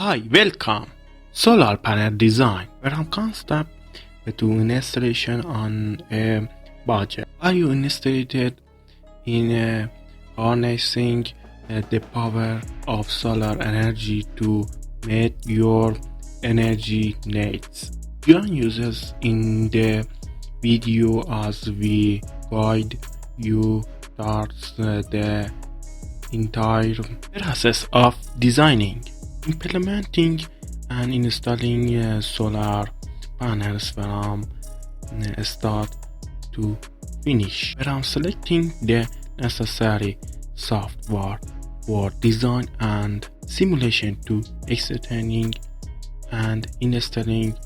Hi, welcome. Solar panel design. From concept to installation on a budget. Are you interested in harnessing the power of solar energy to meet your energy needs? Join users in the video as we guide you towards the entire process of designing, implementing and installing solar panels from start to finish, from selecting the necessary software for design and simulation to extending and installing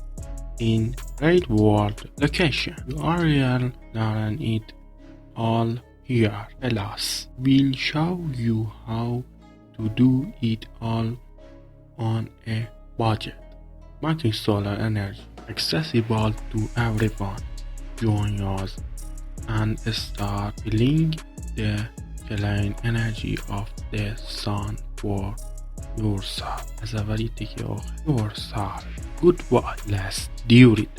in real-world location. You are real learn it all here. Plus, we'll show you how to do it all on a budget, making solar energy accessible to everyone. Join us and start feeling the clean energy of the sun for yourself. As a very take care of yourself. Goodbye. Let's do it.